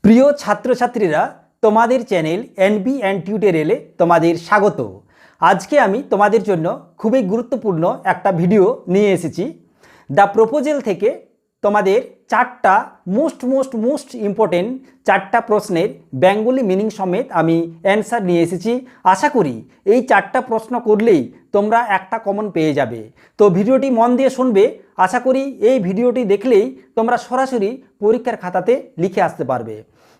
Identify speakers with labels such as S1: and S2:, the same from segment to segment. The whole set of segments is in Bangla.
S1: প্রিয় ছাত্রছাত্রীরা, তোমাদের চ্যানেল এনবি অ্যান্ড টিউটোরিয়ালে তোমাদের স্বাগত। আজকে আমি তোমাদের জন্য খুবই গুরুত্বপূর্ণ একটা ভিডিও নিয়ে এসেছি। দ্য প্রপোজাল থেকে তোমাদের চারটা মোস্ট ইম্পর্টেন্ট চারটা প্রশ্নের বেঙ্গলি মিনিং সমেত আমি অ্যান্সার নিয়ে এসেছি। আশা করি এই চারটা প্রশ্ন করলেই তোমরা একটা কমন পেয়ে যাবে। তো ভিডিওটি মন দিয়ে শুনবে। আশা করি এই ভিডিওটি দেখলেই তোমরা সরাসরি পরীক্ষার খাতাতে লিখে আসতে পারবে।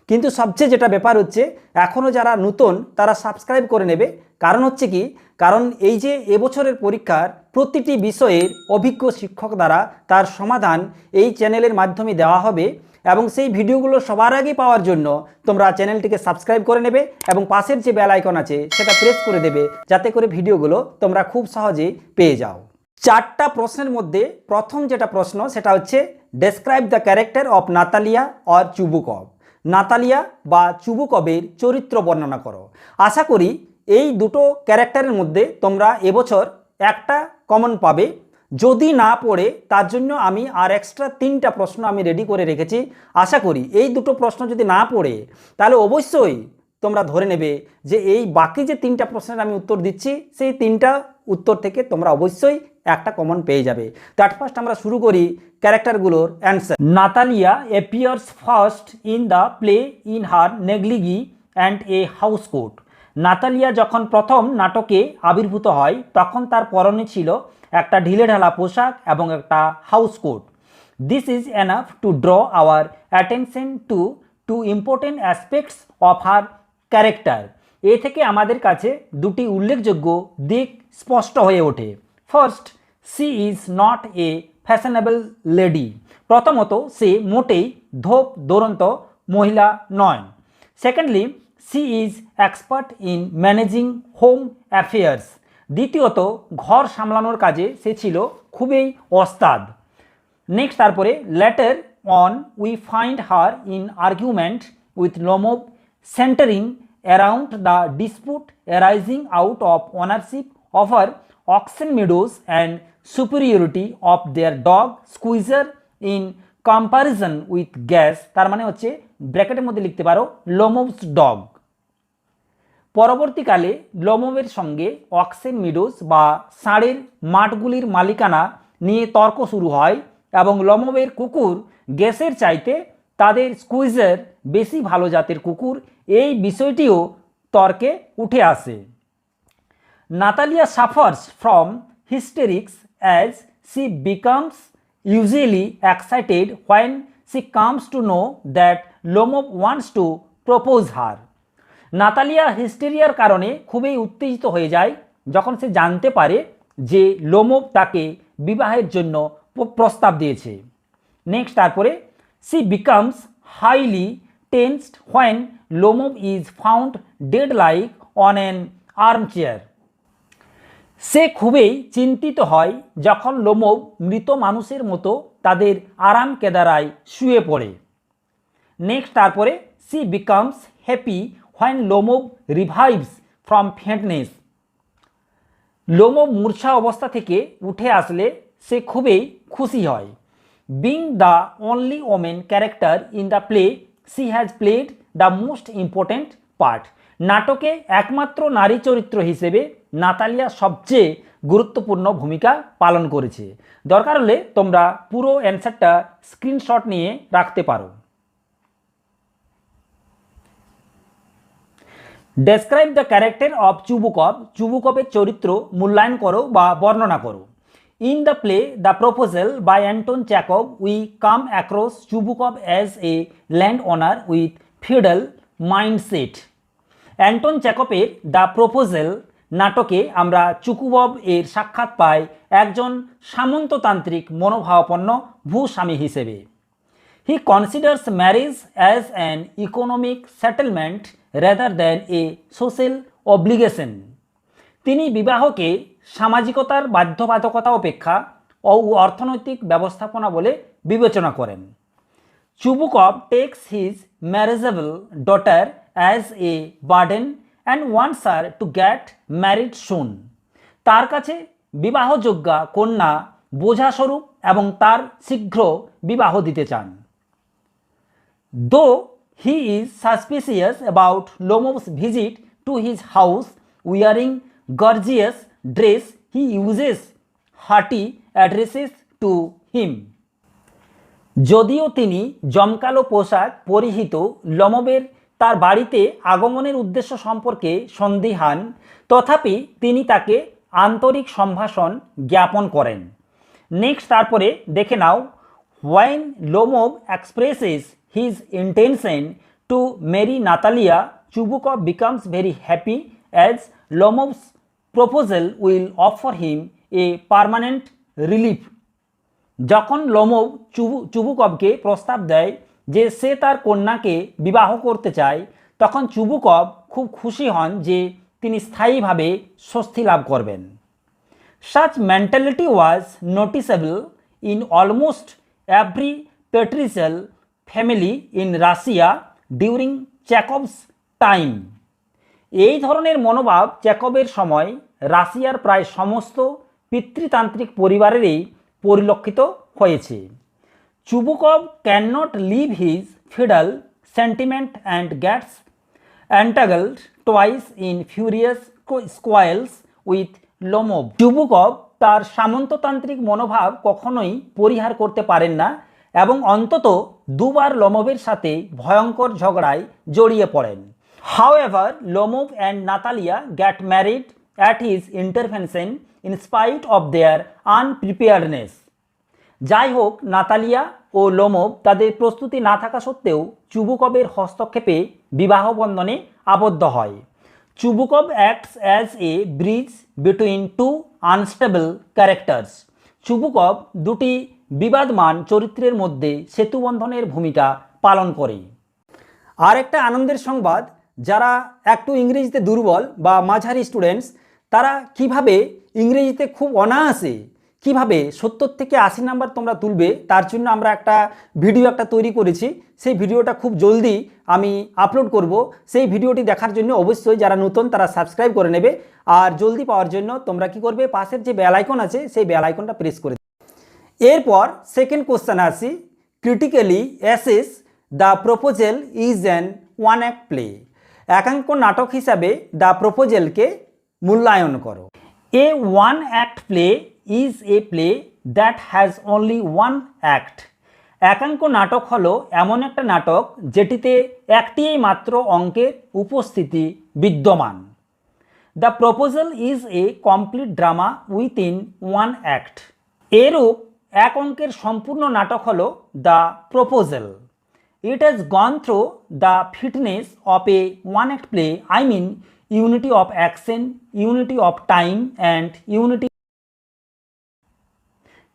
S1: কিন্তু সবচেয়ে যেটা ব্যাপার হচ্ছে, এখনও যারা নতুন তারা সাবস্ক্রাইব করে নেবে। কারণ হচ্ছে কি, কারণ এই যে এবছরের পরীক্ষার প্রতিটি বিষয়ের অভিজ্ঞ শিক্ষক দ্বারা তার সমাধান এই চ্যানেলের মাধ্যমে দেওয়া হবে, এবং সেই ভিডিওগুলো সবার আগে পাওয়ার জন্য তোমরা চ্যানেলটিকে সাবস্ক্রাইব করে নেবে এবং পাশের যে বেল আইকন আছে সেটা প্রেস করে দেবে, যাতে করে ভিডিওগুলো তোমরা খুব সহজেই পেয়ে যাও। চারটা প্রশ্নের মধ্যে প্রথম যেটা প্রশ্ন সেটা হচ্ছে, describe the character of Natalia or Chubukov. Natalia বা চুবুকভের চরিত্র বর্ণনা করো। আশা করি এই দুটো ক্যারেক্টারের মধ্যে তোমরা এবছর একটা কমন পাবে। যদি না পড়ে তার জন্য আমি আর এক্সট্রা তিনটা প্রশ্ন আমি রেডি করে রেখেছি। আশা করি এই দুটো প্রশ্ন যদি না পড়ে তাহলে অবশ্যই তোমরা ধরে নেবে যে এই বাকি যে তিনটা প্রশ্নের আমি উত্তর দিচ্ছি সেই তিনটা উত্তর থেকে তোমরা অবশ্যই একটা কমন পেয়ে যাবে। তো অ্যাট ফার্স্ট আমরা শুরু করি ক্যারেক্টারগুলোর answer. Natalia appears first in the play in her negligee and a house coat. Natalia যখন প্রথম নাটকে আবির্ভূত হয় তখন তার পরনে ছিল একটা ঢিলেঢালা পোশাক এবং একটা house coat. This is enough to draw our attention to important aspects of her character. এ থেকে আমাদের কাছে দুটি উল্লেখযোগ্য দিক স্পষ্ট হয়ে ওঠে। First, she is not a fashionable lady. প্রথমত, সে মোটেই ধোপ দৌড়ন্ত মহিলা নয়। Secondly, she is expert in managing home affairs. দ্বিতীয়ত, ঘর সামলানোর কাজে সে ছিল খুবই ওস্তাদ। নেক্সট, তারপরে later on we find her in argument with Lomov centering around the dispute arising out of ownership of her oxen meadows and superiority of their dog squeezer in comparison with gas। তার মানে হচ্ছে ব্র্যাকেটের মধ্যে লিখতে পারো লোমভস ডগ। পরবর্তীকালে লোমভের সঙ্গে অক্সেন মিডোজ বা ষাঁড়ের মাঠগুলির মালিকানা নিয়ে তর্ক শুরু হয় এবং লোমভের কুকুর গ্যাসের চাইতে তাদের স্কুইজার বেশি ভালো জাতের কুকুর, এই বিষয়টিও তর্কে উঠে আসে। Natalia suffers from hysterics as she becomes usually excited when she comes to know that Lomov wants to propose her। Natalia হিস্টেরিয়ার কারণে খুবই উত্তেজিত হয়ে যায় যখন সে জানতে পারে যে লোমভ তাকে বিবাহের জন্য প্রস্তাব দিয়েছে। নেক্সট, তারপরে she becomes highly tensed when Lomov is found dead like on an armchair। সে খুবই চিন্তিত হয় যখন লোমভ মৃত মানুষের মতো তাদের আরাম কেদারায় শুয়ে পড়ে। নেক্সট, তারপরে she becomes happy when Lomov revives from faintness. Lomov মূর্ছা অবস্থা থেকে উঠে আসলে সে খুবই খুশি হয়। Being the only women character in the play, she has played the most important part. নাটকে একমাত্র নারী চরিত্র হিসেবে নাতালিয়া সবচেয়ে গুরুত্বপূর্ণ ভূমিকা পালন করেছে। দরকার হলে তোমরা পুরো অ্যান্সারটা স্ক্রিনশট নিয়ে রাখতে পারো। Describe the character of Chubukov. চুবুকভের চরিত্র মূল্যায়ন করো বা বর্ণনা করো। In the play the proposal by Anton Chekhov we come across Chubukov as a land owner with feudal mindset. Anton চেকভের দ্য প্রপোজাল নাটকে আমরা চুবুকভ এর সাক্ষাৎ পাই একজন সামন্ততান্ত্রিক মনোভাবাপন্ন ভূস্বামী হিসেবে। হি considers marriage as an economic settlement rather than a social obligation. তিনি বিবাহকে সামাজিকতার বাধ্যবাধকতা অপেক্ষা অর্থনৈতিক ব্যবস্থাপনা বলে বিবেচনা করেন। Chubukov takes his marriageable daughter as a burden and wants her to get married soon। তার কাছে বিবাহযোগ্যা কন্যা বোঝাস্বরূপ এবং তার শীঘ্র বিবাহ দিতে চান। Though he is suspicious about লোমোভস visit to his house wearing gorgeous dress he uses hearty addresses to him. যদিও তিনি জমকালো পোশাক পরিহিত লোমোভের তার বাড়িতে আগমনের উদ্দেশ্য সম্পর্কে সন্দিহান, তথাপি তিনি তাকে আন্তরিক সম্ভাষণ জ্ঞাপন করেন। নেক্সট তারপরে দেখে নাও, when Lomov expresses his intention to marry Natalia Chubukov becomes very happy as Lomov's proposal will offer him a permanent relief. যখন লোমোভ চুবুকভকে প্রস্তাব দেয় যে সে তার কন্যাকে বিবাহ করতে চায়, তখন চুবুকভ খুব খুশি হন যে তিনি স্থায়ীভাবে স্বস্তি লাভ করবেন। Such mentality was noticeable in almost every patriarchal family in Russia during Chekhov's time. এই ধরনের মনোভাব চেকভের সময় রাশিয়ার প্রায় সমস্ত পিতৃতান্ত্রিক পরিবারেরই পরিলক্ষিত হয়েছে। Chubukov can not leave his feudal sentiment and gets entangled twice in furious squabbles with Lomov. চুবুকভ তার সামন্ততান্ত্রিক মনোভাব কখনোই পরিহার করতে পারেন না এবং অন্তত দুবার লোমোভের সাথে ভয়ঙ্কর ঝগড়ায় জড়িয়ে পড়েন। However, Lomov and Natalia get married at his intervention in spite of their unpreparedness. যাই হোক, নাতালিয়া ও লোমোভ তাদের প্রস্তুতি না থাকা সত্ত্বেও চুবুকভের হস্তক্ষেপে বিবাহ বন্ধনে আবদ্ধ হয়। Chubukov acts as a bridge between two unstable characters. Chubukov দুটি বিবাদমান চরিত্রের মধ্যে সেতুবন্ধনের ভূমিকা পালন করে। আর একটা আনন্দের সংবাদ, যারা একটু ইংরেজিতে দুর্বল বা মাঝারি স্টুডেন্টস, তারা কিভাবে ইংরেজিতে খুব অনায়াসে কিভাবে 70 থেকে 80 নাম্বার তোমরা তুলবে, তার জন্য আমরা একটা ভিডিও তৈরি করেছি। সেই ভিডিওটা খুব জলদি আমি আপলোড করব। সেই ভিডিওটি দেখার জন্য অবশ্যই যারা নতুন তারা সাবস্ক্রাইব করে নেবে। আর জলদি পাওয়ার জন্য তোমরা কি করবে, পাশের যে বেল আইকন আছে সেই বেল আইকনটা প্রেস করে দেবে। এরপর সেকেন্ড কোশ্চেন আসি, critically assess the proposal is an one act play. একাঙ্ক নাটক হিসাবে দ্য প্রপোজালকে মূল্যায়ন করো। A one act play is a play that has only one act. একাঙ্ক নাটক হলো এমন একটা নাটক যেটিতে একটিই মাত্র অঙ্কের উপস্থিতি বিদ্যমান। The proposal is a complete drama within one act. এরূপ এক অঙ্কের সম্পূর্ণ নাটক হলো the proposal. It has gone through the fitness of a one act play, I mean unity of action, unity of time and unity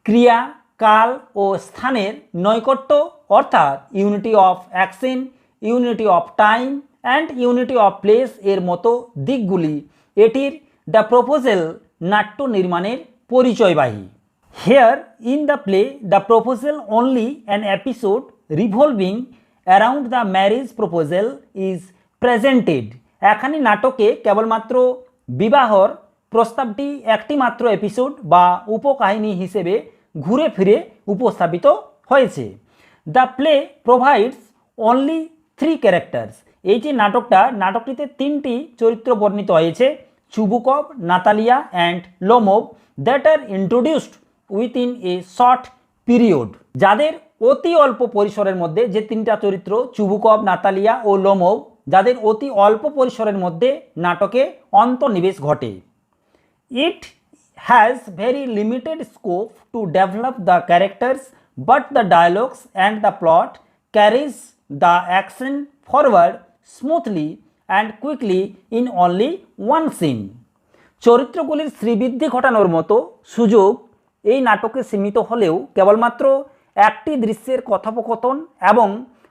S1: ক্রিয়া, কাল ও স্থানের নৈকট্য, অর্থাৎ unity of action, unity of time and unity of place এর মতো দিকগুলি এটির দ্য প্রপোজাল নাট্য নির্মাণের পরিচয়বাহী। Here in the play, the proposal only an episode revolving around the marriage proposal is presented. এখানে নাটকে কেবলমাত্র বিবাহর প্রস্তাবটি একটি মাত্র এপিসোড বা উপকাহিনী হিসেবে ঘুরে ফিরে উপস্থাপিত হয়েছে। The play provides only 3 characters. এই যে নাটকটিতে 3টি চরিত্র বর্ণিত হয়েছে, Chubukov, Natalia and Lomov, that are introduced within a short period. যাদের অতি অল্প পরিসরের মধ্যে, যে 3টা চরিত্র চুবুকভ, নাতালিয়া ও লোমোভ, যাদের অতি অল্প পরিসরের মধ্যে নাটকে অন্তর্নিবেশ ঘটে। It has very limited scope to develop the characters, but the dialogues and the plot carries the action forward smoothly and quickly in only one scene. চরিত্রগুলির শ্রীবৃদ্ধি ঘটানোর মতো সুযোগ এই নাটকে সীমিত হলেও কেবলমাত্র একটি দৃশ্যের কথোপকথন এবং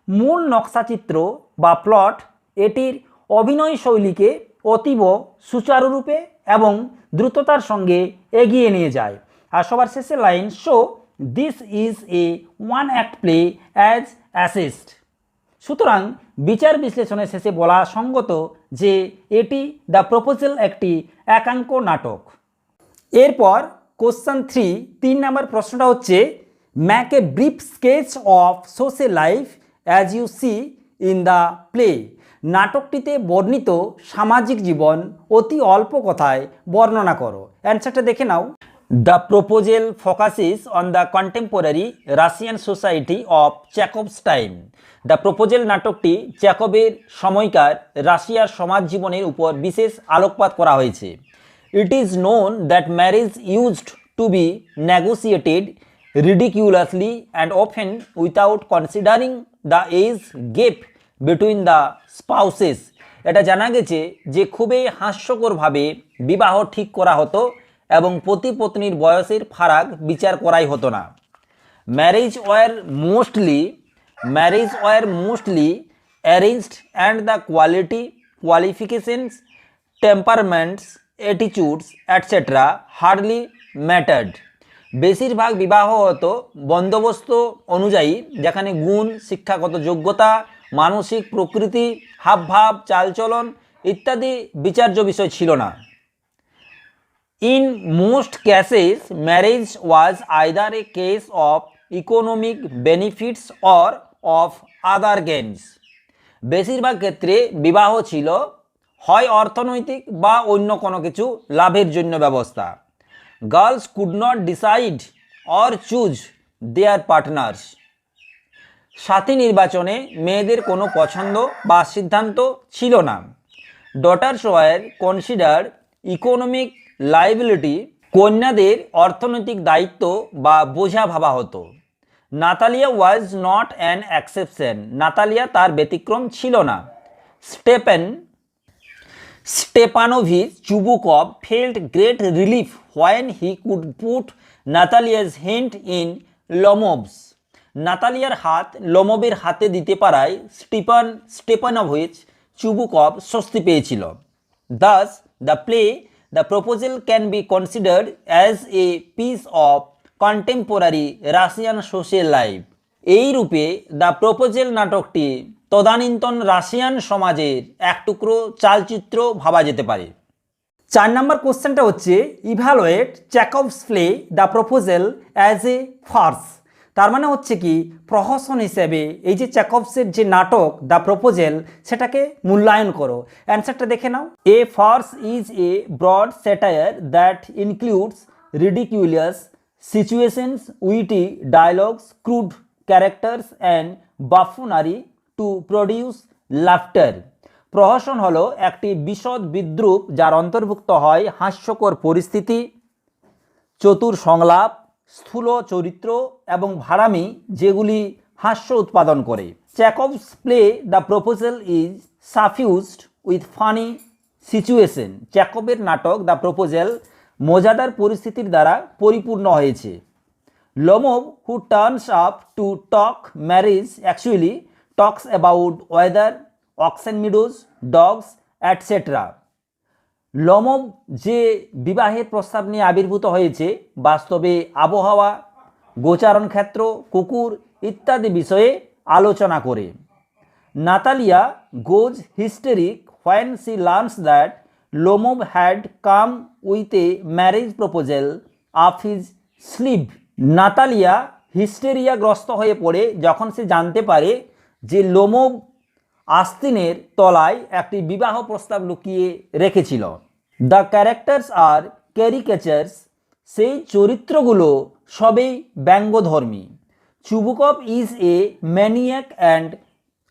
S1: মূল নকশাচিত্র বা প্লট এটির অভিনয় শৈলীকে অতীব সুচারুরূপে এবং দ্রুততার সঙ্গে এগিয়ে নিয়ে যায়। আর সবার শেষে line, show this is a one act play as assessed. সুতরাং বিচার বিশ্লেষণের শেষে বলা সঙ্গত যে এটি দ্য প্রপোজাল একটি একাঙ্ক নাটক। এরপর কোশ্চেন 3 নম্বর প্রশ্নটা হচ্ছে, make a brief sketch of social life as you see in the play. নাটকটিতে বর্ণিত সামাজিক জীবন অতি অল্প কথায় বর্ণনা করো। অ্যান্সারটা দেখে নাও। The proposal focuses on the contemporary Russian society of Chekhov's time. The proposal নাটকটি চ্যাকভের সময়কার রাশিয়ার সমাজ জীবনের উপর বিশেষ আলোকপাত করা হয়েছে। It is known that marriage used to be negotiated ridiculously and often without considering the age gap between the spouses। এটা জানা গেছে যে খুবই হাস্যকরভাবে বিবাহ ঠিক করা হতো এবং পতি পত্নীর বয়সের ফারাক বিচার করাই হতো না। Marriage were mostly arranged and the qualifications, temperaments, attitudes etc. hardly mattered। বেশিরভাগ বিবাহ হতো বন্দোবস্ত অনুযায়ী, যেখানে গুণ, শিক্ষাগত যোগ্যতা, মানসিক প্রকৃতি, হাবভাব, চালচলন ইত্যাদি বিচার্য বিষয় ছিল না। In most cases marriage was either A case of economic benefits or of other gains. বেশিরভাগ ক্ষেত্রে বিবাহ ছিল হয় অর্থনৈতিক বা অন্য কোনো কিছু লাভের জন্য ব্যবস্থা। Girls could not decide or choose their partners. সাথী নির্বাচনে মেয়েদের কোনো পছন্দ বা সিদ্ধান্ত ছিল না। Daughters were considered economic liability. কন্যাদের অর্থনৈতিক দায়িত্ব বা বোঝা ভাবা হতো। Natalia was not an exception. Natalia তার ব্যতিক্রম ছিল না। Stepanovich Chubukov felt great relief when he could put Natalia's hand in Lomov's। নাতালিয়ার হাত লোমোভের হাতে দিতে পারায় স্টেপানোভিচ চুবুকভ স্বস্তি পেয়েছিল। Thus, the play The Proposal can be considered as a piece of contemporary Russian social life। এই রূপে দ্য প্রপোজাল নাটকটি তদানীন্তন রাশিয়ান সমাজের এক টুকরো চালচিত্র ভাবা যেতে পারে। 4 নম্বর কোশ্চেনটা হচ্ছে evaluate Chekhov's play the proposal as a farce. তার মানে হচ্ছে কি প্রহসন হিসেবে এই যে চ্যাকভসের যে নাটক দ্য প্রপোজাল সেটাকে মূল্যায়ন করো। অ্যান্সারটা দেখে নাও। A farce is a broad satire that includes ridiculous situations, witty dialogues, crude characters and buffoonery to produce laughter. প্রহসন হলো একটি বিশদ বিদ্রূপ যার অন্তর্ভুক্ত হয় হাস্যকর পরিস্থিতি, চতুর সংলাপ, স্থূল চরিত্র এবং ভাড়ামি, যেগুলি হাস্য উৎপাদন করে। Chekhov's play the proposal is suffused with funny situation. চ্যাকভের নাটক দ্য প্রপোজাল মজাদার পরিস্থিতির দ্বারা পরিপূর্ণ হয়েছে। Lomov, who turns up to talk marriage, actually talks about weather, oxen meadows, dogs, etc. Lomov যে বিবাহের প্রস্তাব নিয়ে আবির্ভূত হয়েছে বাস্তবে আবহাওয়া, গোচারণ ক্ষেত্র, কুকুর ইত্যাদি বিষয়ে আলোচনা করে। Natalia goes hysteric when she learns that Lomov had come with a marriage proposal up his sleeve। Natalia হিস্টেরিয়াগ্রস্ত হয়ে পড়ে যখন সে জানতে পারে যে লোমোভ আস্তিনের তলায় একটি বিবাহ প্রস্তাব লুকিয়ে রেখেছিল। The characters are caricatures. সেই চরিত্রগুলো সবেই ব্যঙ্গধর্মী। Chubukov is a maniac and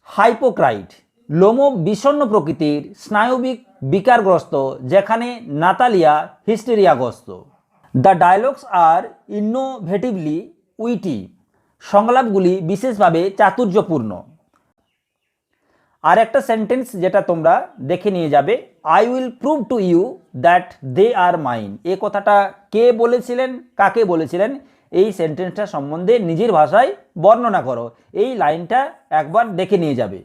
S1: hypocrite. Lomov বিষণ্ণ প্রকৃতির, স্নায়বিক বিকারগ্রস্ত, যেখানে নাতালিয়া হিস্টেরিয়াগ্রস্ত। The dialogues are innovatively witty. সংলাপগুলি বিশেষভাবে চাতুর্যপূর্ণ। আর একটা সেন্টেন্স যেটা তোমরা দেখে নিয়ে যাবে, I will prove to you that they are mine. এই কথাটা কে বলেছিলেন, কাকে বলেছিলেন, এই সেন্টেন্সটা সম্বন্ধে নিজের ভাষায় বর্ণনা করো। এই লাইনটা একবার দেখে নিয়ে যাবে।